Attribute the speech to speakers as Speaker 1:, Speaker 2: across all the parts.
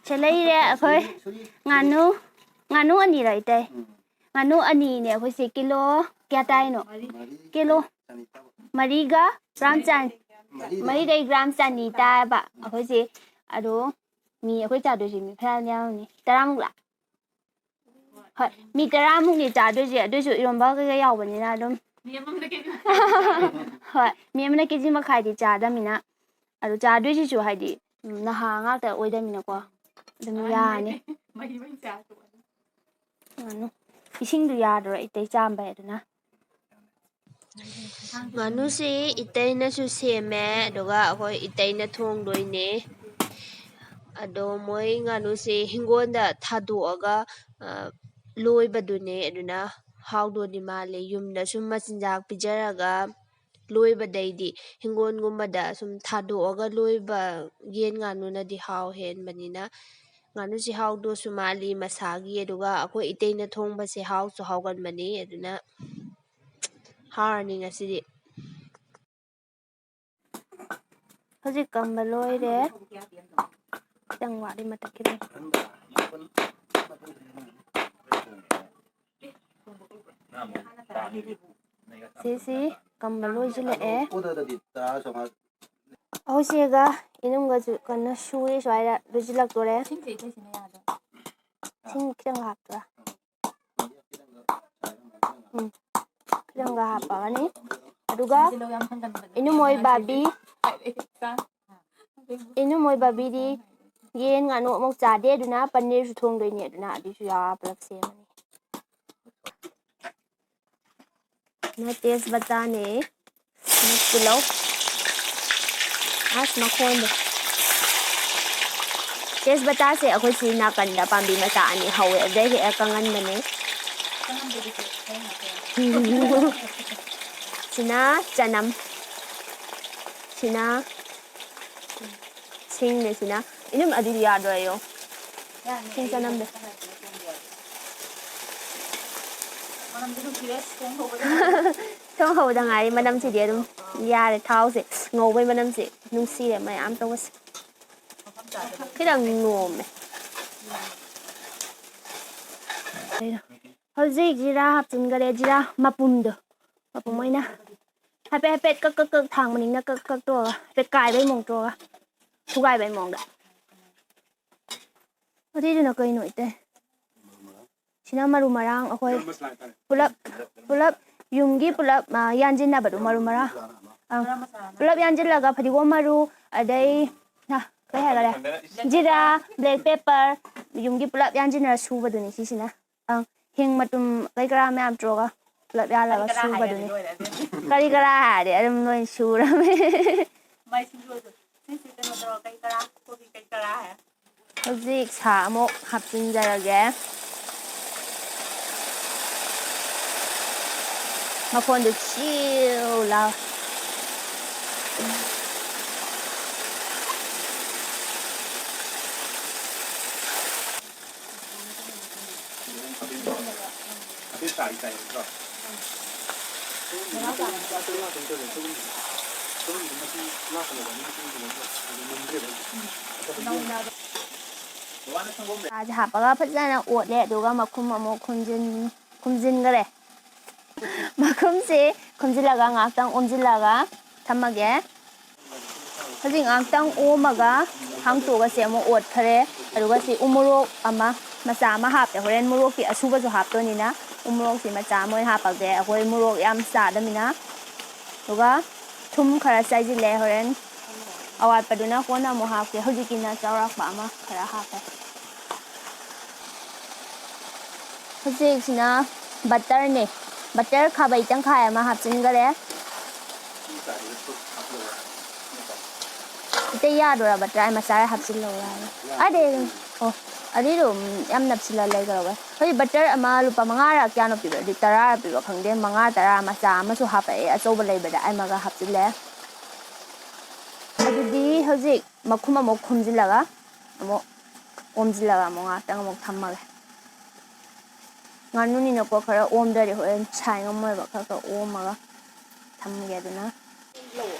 Speaker 1: ꯆꯂꯩꯔꯦ ꯑꯩꯈꯣꯏ ꯉꯥꯅꯨ ꯑꯅꯤꯔ ꯏꯇꯩ ꯉꯥꯅꯨ ꯑꯅꯤꯅꯦ ꯑꯩꯈꯣꯏꯁꯦ ꯀꯤꯂꯣ ꯀꯌꯥ ꯇꯥꯏꯅꯣ ꯀꯤꯂꯣ ꯃꯔꯤꯒ ꯒ꯭ꯔꯥꯝ ꯃꯔꯤꯗꯩ ꯒ꯭ꯔꯥꯝ ꯆꯅꯤ ꯇꯥꯏꯕ ꯑꯩꯈꯣꯏꯁꯦ ꯑꯗꯣ ꯃꯤ ꯑꯩꯈꯣꯏ ꯆꯥꯗꯣꯏꯁꯦ ꯃꯤ ꯈꯔ ꯌꯥꯝꯅꯤ 10 ꯂꯥ ꯍꯣꯏ ꯃꯤ 10 ꯆꯥꯗꯣꯏꯁꯦ ꯑꯗꯨꯏꯁꯨ ꯏꯔꯣꯝꯕ ꯀꯩꯀꯥ ꯌꯥꯎꯕꯅꯤꯅ ꯑꯗꯨꯝ ꯍꯣꯏ ꯃꯤ ꯑꯃꯅ ꯀꯦꯖꯤ ꯃꯈꯥꯏꯗꯤ ꯆꯥꯗꯃꯤꯅ ꯑꯗꯨ ꯆꯥꯗꯣꯏꯁꯤꯁꯨ ꯍꯥꯏꯗꯤ ꯅꯍꯥ ꯉꯥꯛꯇ ꯑꯣꯏꯗꯃꯤꯅꯀꯣ ꯑꯗꯨꯝ ꯌꯥꯔꯅꯤ ꯏꯁꯤꯡꯗꯨ ꯌꯥꯗ꯭ꯔꯣ ꯏꯇꯩ ꯆꯥꯝꯕꯩ ꯑꯗꯨꯅ
Speaker 2: ꯉꯥꯅꯨꯁꯤ ꯏꯇꯩꯅꯁꯨ ꯁꯦꯝꯃꯦ ꯑꯗꯨꯒ ꯑꯩꯈꯣꯏ ꯏꯇꯩꯅ ꯊꯣꯡꯗꯣꯏꯅꯦ ꯑꯗꯣ ꯃꯣꯏ ꯉꯥꯅꯨꯁꯤ ꯍꯤꯡꯒꯣꯜꯗ ꯊꯥꯗꯣꯛꯑꯒ ꯂꯣꯏꯕꯗꯨꯅꯦ ꯑꯗꯨꯅ ꯍꯥꯎꯗꯣꯗꯤ ꯃꯥꯜꯂꯦ ꯌꯨꯝꯗ ꯁꯨꯝ ꯃꯆꯤꯟꯖꯥꯛ ꯄꯤꯖꯔꯒ ꯂꯣꯏꯕꯗꯩꯗꯤ ꯍꯤꯡꯒꯣꯜꯒꯨꯝꯕꯗ ꯁꯨꯝ ꯊꯥꯗꯣꯛꯑꯒ ꯂꯣꯏꯕ ꯌꯦꯟ ꯉꯥꯅꯨꯅꯗꯤ ꯍꯥꯎ ꯍꯦꯟꯕꯅꯤꯅ ꯉꯥꯅꯨꯁꯤ ꯍꯥꯎꯗꯣꯁꯨ ꯃꯥꯜꯂꯤ ꯃꯁꯥꯒꯤ ꯑꯗꯨꯒ ꯑꯩꯈꯣꯏ ꯏꯇꯩꯅ ꯊꯣꯡꯕꯁꯦ ꯍꯥꯎꯁꯨ ꯍꯥꯎꯒꯟꯕꯅꯤ ꯑꯗꯨꯅ ꯍꯥꯎꯔꯅꯤ ꯉꯁꯤꯗꯤ
Speaker 1: ꯍꯧꯖꯤꯛ ꯀꯝꯕ ꯂꯣꯏꯔꯦ ꯈꯤꯇꯪ ꯋꯥꯠꯂꯤ ꯃꯊꯛꯀꯤꯗꯣ ꯁꯤꯁꯤ ꯀꯝꯕ ꯂꯣꯏꯁꯤꯜꯂꯛꯑꯦ ꯑꯩꯈꯣꯏ ꯆꯦꯒ ꯏꯅꯝꯒꯁꯨ ꯀꯟꯅ ꯁꯨꯔꯤ ꯁ꯭ꯋꯥꯏꯗ ꯂꯣꯏꯁꯤꯜꯂꯛꯇꯣꯔꯦ ꯏꯁꯤꯡ ꯈꯤꯇꯪ ꯍꯥꯞꯇꯣꯔꯥ ꯈꯤꯇꯪꯒ ꯍꯥꯞꯄꯛꯑꯅꯤ ꯑꯗꯨꯒ ꯏꯅꯝꯃꯣꯏ ꯕꯥꯕꯤ ꯏꯅꯝꯃꯣꯏ ꯕꯥꯕꯤꯗꯤ ꯌꯦꯟ ꯉꯥꯅꯨ ꯑꯃꯨꯛ ꯆꯥꯗꯦ ꯑꯗꯨꯅ ꯄꯅꯤꯔꯁꯨ ꯊꯣꯡꯗꯣꯏꯅꯦ ꯑꯗꯨꯅ ꯑꯗꯨꯁꯨ ꯌꯥꯎꯔ ꯄꯨꯂꯞ ꯁꯦꯝꯃꯅꯤ ꯇꯦꯖꯄꯇꯥꯅꯦ ꯇꯤꯜꯍꯧ ꯑꯁ ꯃꯈꯣꯟꯗꯣ ꯇꯦꯖꯄꯇꯥꯁꯦ ꯑꯩꯈꯣꯏ ꯁꯤ ꯅꯥꯀꯟꯗ ꯄꯥꯝꯕꯤ ꯃꯆꯥ 2 ꯍꯧꯋꯦ ꯑꯗꯨꯗꯩ ꯍꯦꯛꯑ ꯀꯪꯍꯟꯕꯅꯦ ꯁꯤꯅ ꯆꯅꯝ ꯁꯤꯅ ꯁꯤꯡꯅꯦ ꯁꯤꯅ ꯏꯅꯝ ꯑꯗꯨꯗꯤ ꯌꯥꯗꯣꯏ ꯌꯦꯡꯉꯣ ꯁꯤꯡ ꯆꯅꯝꯗꯣ ꯊꯣꯡ ꯍꯧꯕꯗ ꯉꯥꯏꯔꯤ ꯃꯅꯝꯁꯤꯗꯤ ꯑꯗꯨꯝ ꯌꯥꯔꯦ ꯊꯥꯎꯁꯦ ꯉꯧꯕꯩ ꯃꯅꯝꯁꯦ ꯅꯨꯡꯁꯤꯔꯦ ꯃꯌꯥꯝ ꯇꯧꯕꯁꯦ ꯈꯤꯇꯪ ꯅꯣꯝꯃꯦ ꯍꯧꯖꯤꯛ ꯖꯤꯔꯥ ꯍꯥꯞꯆꯤꯟꯈꯔꯦ ꯖꯤꯔꯥ ꯃꯄꯨꯝꯗꯣ ꯃꯄꯨꯝ ꯑꯣꯏꯅ ꯍꯥꯏꯐꯦꯠ ꯍꯥꯏꯐꯦꯠ ꯀꯛ ꯊꯥꯡꯕꯅꯤꯅ ꯀꯛ ꯇꯧꯔꯒ ꯍꯥꯏꯐꯦꯠ ꯀꯥꯏꯕꯩ ꯃꯑꯣꯡ ꯇꯧꯔꯒ ꯊꯨꯒꯥꯏꯕꯩ ꯃꯑꯣꯡꯗ ꯑꯗꯨꯏꯗꯨꯅ ꯀꯩꯅꯣ ꯏꯇꯩ ꯁꯤꯅ ꯃꯔꯨ ꯃꯔꯥꯡ ꯑꯩꯈꯣꯏ ꯄꯨꯂꯞ ꯌꯨꯝꯒꯤ ꯄꯨꯂꯞ ꯌꯥꯟꯁꯤꯟꯅꯕꯗꯣ ꯃꯔꯨ ꯃꯔꯥꯡ ꯄꯨꯂꯞ ꯌꯥꯟꯁꯤꯜꯂꯒ ꯐꯗꯤꯒꯣꯝ ꯃꯔꯨ ꯑꯗꯩ ꯀꯩ ꯍꯥꯏꯈꯔꯦ ꯖꯤꯔꯥ ꯕ꯭ꯂꯦꯛ ꯄꯦꯄꯔ ꯌꯨꯝꯒꯤ ꯄꯨꯂꯞ ꯌꯥꯟꯁꯤꯟꯅꯔ ꯁꯨꯕꯗꯨꯅꯤ ꯁꯤꯁꯤꯅ ꯍꯤꯡ ꯃꯇꯨꯝ ꯀꯩ ꯀꯔꯥ ꯃꯌꯥꯝ ꯇꯧꯔꯒ ꯄꯨꯂꯞ ꯌꯥꯜꯂꯒ ꯁꯨꯕꯗꯨꯅꯤ ꯀꯔꯤ ꯀꯔꯥ ꯍꯥꯏꯔꯗꯤ ꯑꯗꯨꯝ ꯂꯣꯏ ꯁꯨꯔꯝꯃꯤ ꯍꯧꯖꯤꯛ ꯁꯥ ꯑꯃꯨꯛ ꯍꯥꯞꯆꯤꯟꯖꯔꯒꯦ ꯃꯈꯣꯟꯗꯨ ꯆꯤꯎ ꯂꯥꯎ ꯁꯥꯁꯦ ꯍꯥꯞꯄꯒ ꯐꯖꯅ ꯑꯣꯠꯂꯦ ꯑꯗꯨꯒ ꯃꯈꯨꯝ ꯑꯃꯨꯛ ꯈꯨꯝꯖꯤꯟꯈꯔꯦ ꯃꯈꯨꯝꯁꯤ ꯈꯨꯝꯖꯤꯜꯂꯒ ꯉꯥꯏꯍꯥꯛꯇꯪ ꯑꯣꯝꯖꯤꯜꯂꯒ ꯊꯝꯃꯒꯦ ꯍꯧꯖꯤꯛ ꯉꯥꯏꯍꯥꯛꯇꯪ ꯑꯣꯝꯃꯒ ꯍꯥꯡꯇꯣꯛꯑꯒꯁꯤ ꯑꯃꯨꯛ ꯑꯣꯠꯈꯔꯦ ꯑꯗꯨꯒ ꯁꯤ ꯎꯃꯣꯔꯣꯛ ꯑꯃ ꯃꯆꯥ ꯑꯃ ꯍꯥꯞꯄꯦ ꯍꯣꯔꯦꯟ ꯃꯣꯔꯣꯛꯇꯤ ꯑꯁꯨꯕꯁꯨ ꯍꯥꯞꯇꯣꯏꯅꯤꯅ ꯎꯃꯣꯔꯣꯛꯁꯤ ꯃꯆꯥ ꯑꯃ ꯑꯣꯏꯅ ꯍꯥꯞꯄꯒꯦ ꯑꯩꯈꯣꯏ ꯃꯣꯔꯣꯛ ꯌꯥꯝ ꯆꯥꯗꯃꯤꯅ ꯑꯗꯨꯒ ꯊꯨꯝ ꯈꯔ ꯆꯥꯏꯁꯤꯜꯂꯦ ꯍꯣꯔꯦꯟ ꯑꯋꯥꯠꯄꯗꯨꯅ ꯀꯣꯟꯅ ꯑꯃꯨꯛ ꯍꯥꯞꯀꯦ ꯍꯧꯖꯤꯛꯀꯤꯅ ꯆꯥꯎꯔꯥꯛꯄ ꯑꯃ ꯈꯔ ꯍꯥꯞꯄꯦ ꯍꯧꯖꯤꯛꯁꯤꯅ ꯕꯇꯔꯅꯦ ꯕꯇꯔ ꯈꯥꯕꯩ ꯇꯪꯈꯥꯏ ꯑꯃ ꯍꯥꯞꯆꯤꯟꯈꯔꯦ ꯏꯇꯩ ꯌꯥꯗꯣꯏꯔꯥ ꯕꯇꯔ ꯃꯆꯥ ꯍꯥꯞꯆꯤꯜꯂꯧ ꯌꯥꯔꯦ ꯑꯣ ꯑꯗꯨꯏꯗꯣ ꯌꯥꯝ ꯅꯞꯁꯤꯜꯂ ꯂꯩꯈ꯭ꯔꯕ ꯍꯧꯖꯤꯛ ꯕꯇꯔ ꯑꯃ ꯂꯨꯄꯥ 5ꯔ ꯀꯌꯥꯅꯣ ꯄꯤꯕ ꯑꯗꯨꯗꯤ 10ꯔ ꯄꯤꯕ ꯈꯪꯗꯦ 5, 10 ꯃꯆꯥ ꯑꯃꯁꯨ ꯍꯥꯞꯄꯛꯑꯦ ꯑꯆꯧꯕ ꯂꯩꯕꯗ ꯑꯃꯒ ꯍꯥꯞꯆꯤꯜꯂꯦ ꯑꯗꯨꯗꯤ ꯍꯧꯖꯤꯛ ꯃꯈꯨꯝ ꯑꯃꯨꯛ ꯈꯨꯝꯖꯤꯜꯂꯒ ꯑꯃꯨꯛ ꯑꯣꯝꯖꯤꯜꯂꯒ ꯑꯃꯨꯛ ꯉꯥꯛꯇꯪ ꯑꯃꯨꯛ ꯊꯝꯃꯒꯦ ꯉꯥꯅꯨꯅꯤꯅꯀꯣ ꯈꯔ ꯑꯣꯝꯗ꯭ꯔꯗꯤ ꯍꯣꯔꯦꯟ ꯁꯥꯏ ꯉꯝꯃꯣꯏꯕ ꯈꯔ ꯑꯣꯝꯃꯒ ꯊꯝꯒꯦ ꯑꯗꯨꯅ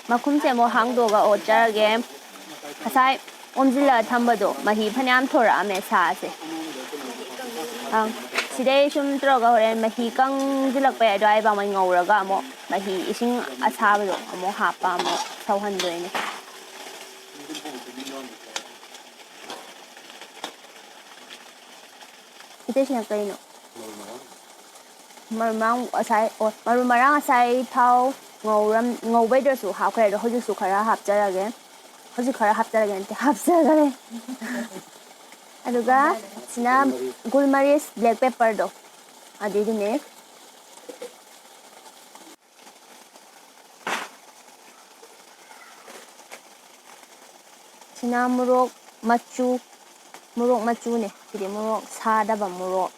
Speaker 1: ꯃꯈꯨꯝꯁꯦ ꯑꯃꯨꯛ ꯍꯥꯡꯗꯣꯛꯑꯒ ꯑꯣꯠꯆꯔꯒꯦ ꯉꯁꯥꯏ ꯑꯣꯝꯖꯤꯜꯂꯒ ꯊꯝꯕꯗꯣ ꯃꯍꯤ ꯐꯅꯌꯥꯝ ꯊꯣꯔꯛꯑꯝꯃꯦ ꯁꯥꯁꯦ ꯑꯪ ꯁꯤꯗꯩ ꯁꯨꯝ ꯇꯧꯔꯒ ꯍꯣꯔꯦꯟ ꯃꯍꯤ ꯀꯪꯁꯤꯜꯂꯛꯄ ꯌꯥꯏ ꯑꯗꯨꯋꯥꯏ ꯐꯥꯎꯃꯩ ꯉꯧꯔꯒ ꯑꯃꯨꯛ ꯃꯍꯤ ꯏꯁꯤꯡ ꯑꯁꯥꯕꯗꯣ ꯑꯃꯨꯛ ꯍꯥꯞꯄ ꯑꯃꯨꯛ ꯁꯧꯍꯟꯗꯣꯏꯅꯦ ꯏꯇꯩꯁꯤꯅ ꯀꯩꯅꯣ ꯃꯔꯨ ꯃꯔꯥꯡ ꯉꯁꯥꯏ ꯊꯥꯎ ꯉꯧꯕꯩꯗꯁꯨ ꯍꯥꯞꯈ꯭ꯔꯦ ꯑꯗꯣ ꯍꯧꯖꯤꯛꯁꯨ ꯈꯔ ꯍꯥꯞꯆꯔꯒꯦ ꯍꯧꯖꯤꯛ ꯈꯔ ꯍꯥꯞꯆꯔꯒꯦ ꯅꯠꯇꯦ ꯍꯥꯞꯆꯈꯔꯦ ꯑꯗꯨꯒ ꯁꯤꯅ ꯒꯨꯜꯃꯔꯤꯁ ꯕ꯭ꯂꯦꯛ ꯄꯦꯄꯔꯗꯣ ꯑꯗꯨꯏꯗꯨꯅꯦ ꯁꯤꯅ ꯃꯣꯔꯣꯛ ꯃꯆꯨꯅꯦ ꯁꯤꯗꯤ ꯃꯣꯔꯣꯛ ꯁꯥꯗꯕ ꯃꯣꯔꯣꯛ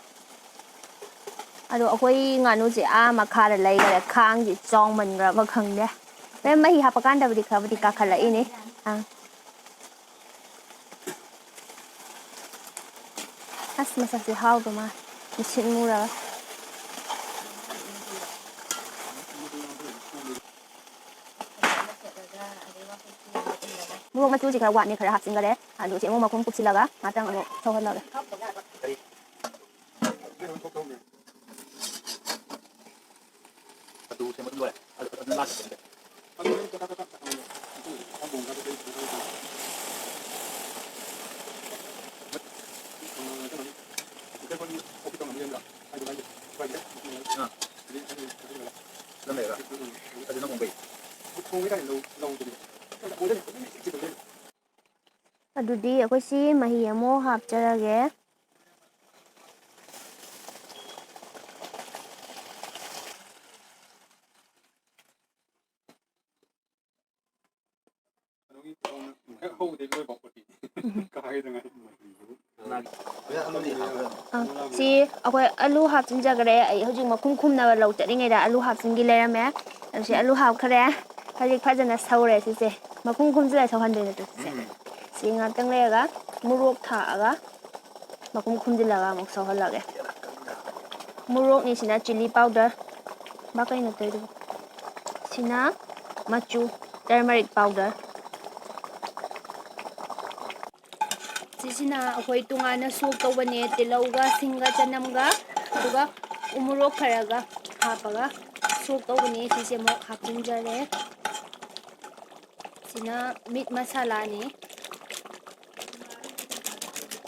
Speaker 1: ꯑꯗꯣ ꯑꯩꯈꯣꯏ ꯉꯥꯅꯨꯁꯦ ꯃꯈꯥꯗ ꯂꯩꯈꯔꯦ ꯈꯥꯡꯁꯤ ꯆꯥꯎꯃꯟꯈ꯭ꯔꯕ ꯈꯪꯗꯦ ꯍꯣꯔꯦꯟ ꯃꯍꯤ ꯍꯥꯞꯄꯀꯥꯟꯗꯕꯨꯗꯤ ꯈꯔꯕꯨꯗꯤ ꯀꯥꯈꯠꯂꯛꯏꯅꯤ ꯑꯁ ꯃꯁꯛꯁꯦ ꯍꯥꯎꯗꯧ ꯃꯥꯜꯂꯦ ꯃꯨꯁꯤꯟ ꯃꯨꯔꯒ ꯃꯣꯔꯣꯛ ꯃꯆꯨꯁꯤ ꯈꯔ ꯋꯥꯠꯅꯤ ꯈꯔ ꯍꯥꯞꯆꯤꯟꯈꯔꯦ ꯑꯗꯨ ꯁꯤ ꯑꯃꯨꯛ ꯃꯈꯨꯝ ꯀꯨꯞꯁꯤꯜꯂꯒ ꯉꯥꯛꯇꯪ ꯑꯃꯨꯛ ꯁꯧꯍꯜꯂꯒꯦ ꯑꯗꯨꯗꯤ ꯑꯩꯈꯣꯏ ꯁꯤ ꯃꯍꯤ ꯑꯃꯨꯛ ꯍꯥꯞꯆꯔꯒꯦ ꯁꯤ ꯑꯩꯈꯣꯏ ꯑꯂꯨ ꯍꯥꯞꯆꯤꯟꯖꯈ꯭ꯔꯦ ꯑꯩ ꯍꯧꯖꯤꯛ ꯃꯈꯨꯝ ꯈꯨꯝꯅꯕ ꯂꯧ ꯆꯠꯂꯤꯉꯩꯗ ꯑꯂꯨ ꯍꯥꯞꯆꯤꯟꯈꯤ ꯂꯩꯔꯝꯃꯦ ꯑꯗꯨ ꯁꯤ ꯑꯂꯨ ꯍꯥꯞꯈ꯭ꯔꯦ ꯍꯧꯖꯤꯛ ꯐꯖꯅ ꯁꯧꯔꯦ ꯁꯤꯁꯦ ꯃꯈꯨꯝ ꯈꯨꯝꯖꯤꯜꯂ ꯁꯧꯍꯟꯗꯣꯏ ꯅꯠꯇ꯭ꯔꯣ ꯁꯤꯁꯦ ꯁꯤ ꯉꯥꯛꯇꯪ ꯂꯩꯔꯒ ꯃꯣꯔꯣꯛ ꯊꯥꯛꯑꯒ ꯃꯈꯨꯝ ꯈꯨꯝꯖꯤꯜꯂꯒ ꯑꯃꯨꯛ ꯁꯧꯍꯜꯂꯒꯦ ꯃꯣꯔꯣꯛꯅꯤ ꯁꯤꯅ ꯆꯤꯂꯤ ꯄꯥꯎꯗꯔ ꯀꯩꯅꯣ ꯇꯧꯔꯤꯗꯨꯕꯨ ꯁꯤꯅ ꯃꯆꯨ ꯇꯔꯃꯔꯤꯛ ꯄꯥꯎꯗꯔ ꯁꯤꯁꯤꯅ ꯑꯩꯈꯣꯏ ꯇꯣꯉꯥꯟꯅ ꯁꯣꯛ ꯇꯧꯕꯅꯦ ꯇꯤꯜꯍꯧꯒ ꯁꯤꯡꯒ ꯆꯅꯝꯒ ꯑꯗꯨꯒ ꯎꯃꯣꯔꯣꯛ ꯈꯔꯒ ꯍꯥꯞꯄꯒ ꯁꯣꯛ ꯇꯧꯕꯅꯤ ꯁꯤꯁꯦ ꯑꯃꯨꯛ ꯍꯥꯞꯆꯤꯟꯖꯔꯦ ꯁꯤꯅ ꯃꯤꯠ ꯃꯁꯥꯂꯥꯅꯤ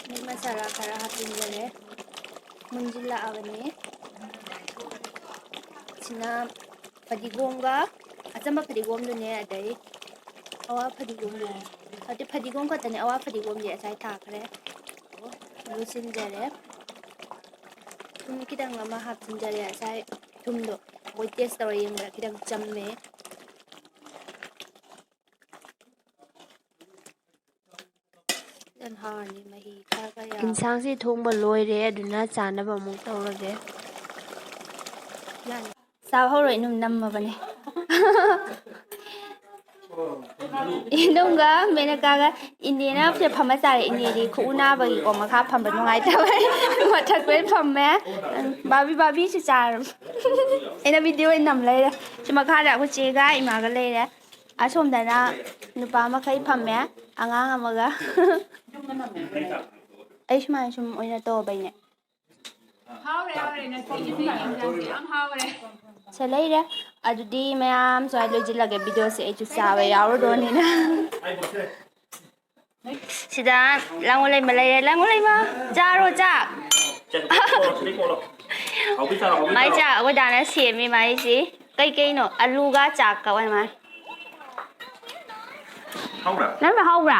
Speaker 1: ꯃꯤꯠ ꯃꯁꯥꯂꯥ ꯈꯔ ꯍꯥꯞꯆꯤꯟꯖꯔꯦ ꯃꯨꯟꯖꯤꯜꯂꯛꯑꯕꯅꯤ ꯁꯤꯅ ꯐꯗꯤꯒꯣꯝꯒ ꯑꯆꯝꯕ ꯐꯗꯤꯒꯣꯝꯗꯨꯅꯦ ꯑꯗꯩ ꯑꯋꯥ ꯐꯗꯤꯒꯣꯝꯗꯨꯅꯦ ꯑꯗꯨ ꯐꯗꯤꯒꯣꯝ ꯈꯛꯇꯅꯦ ꯑꯋꯥ ꯐꯗꯤꯒꯣꯝꯗꯤ ꯉꯁꯥꯏ ꯊꯥꯈ꯭ꯔꯦ ꯂꯣꯏꯁꯤꯟꯖꯔꯦ ꯊꯨꯝ ꯈꯤꯇꯪ ꯑꯃ ꯍꯥꯞꯆꯤꯟꯖꯔꯦ ꯉꯁꯥꯏ ꯊꯨꯝꯗꯣ ꯑꯩꯈꯣꯏ ꯇꯦꯁ ꯇꯧꯔ ꯌꯦꯡꯕꯗ ꯈꯤꯇꯪ ꯆꯝꯃꯦ ꯍꯥꯎꯔꯅꯤ ꯃꯍꯤ ꯈꯔ ꯌꯥꯎ
Speaker 2: ꯏꯟꯁꯥꯡꯁꯤ ꯊꯣꯡꯕ ꯂꯣꯏꯔꯦ ꯑꯗꯨꯅ ꯆꯥꯅꯕ ꯑꯃꯨꯛ ꯇꯧꯔꯒꯦ
Speaker 1: ꯌꯥꯅꯤ ꯆꯥꯕ ꯍꯧꯔꯛꯏ ꯑꯗꯨꯝ ꯅꯝꯃꯕꯅꯦ ꯏꯅꯨꯡꯒ ꯃꯦꯅꯀꯥꯒ ꯏꯅꯦꯅ ꯁꯤꯗ ꯐꯝꯃ ꯆꯥꯔꯦ ꯏꯅꯦꯗꯤ ꯈꯨꯎ ꯅꯥꯕꯒꯤꯀꯣ ꯃꯈꯥ ꯐꯝꯕ ꯅꯨꯡꯉꯥꯏꯇꯕꯩ ꯃꯊꯛꯇ ꯑꯣꯏꯅ ꯐꯝꯃꯦ ꯕꯥꯕꯤꯁꯨ ꯆꯥꯔꯕ ꯑꯩꯅ ꯚꯤꯗꯤꯑꯣ ꯑꯣꯏꯅ ꯅꯝ ꯂꯩꯔꯦ ꯁꯤ ꯃꯈꯥꯗ ꯑꯩꯈꯣꯏ ꯆꯦꯒ ꯏꯃꯥꯒ ꯂꯩꯔꯦ ꯑꯁꯣꯝꯗꯅ ꯅꯨꯄꯥ ꯃꯈꯩ ꯐꯝꯃꯦ ꯑꯉꯥꯡ ꯑꯃꯒ ꯑꯩ ꯁꯨꯃꯥꯏꯅ ꯁꯨꯝ ꯑꯣꯏꯅ ꯇꯧꯔꯕꯩꯅꯦ ꯁꯦ ꯂꯩꯔꯦ ꯑꯗꯨꯗꯤ ꯃꯌꯥꯝ ꯁ꯭ꯋꯥꯏ ꯂꯣꯏꯁꯤꯜꯂꯒꯦ ꯚꯤꯗꯤꯑꯣꯁꯦ ꯑꯩꯁꯨ ꯆꯥꯕ ꯌꯥꯎꯔꯗꯣꯅꯤꯅ ꯁꯤꯗ ꯂꯥꯡꯒꯣꯜ ꯂꯩꯃ ꯂꯩꯔꯦ ꯂꯥꯡꯒꯣꯜ ꯂꯩꯃ ꯆꯥꯔꯣ ꯆꯥꯛ ꯃꯥꯏ ꯆꯥꯛ ꯑꯩꯈꯣꯏ ꯗꯥꯅ ꯁꯦꯝꯃꯤ ꯃꯥꯏꯁꯤ ꯀꯩꯀꯩꯅꯣ ꯑꯂꯨꯒ ꯆꯥꯛꯀ ꯑꯣꯏ ꯃꯥꯜꯂꯦ ꯍꯥꯎꯕ꯭ꯔꯥ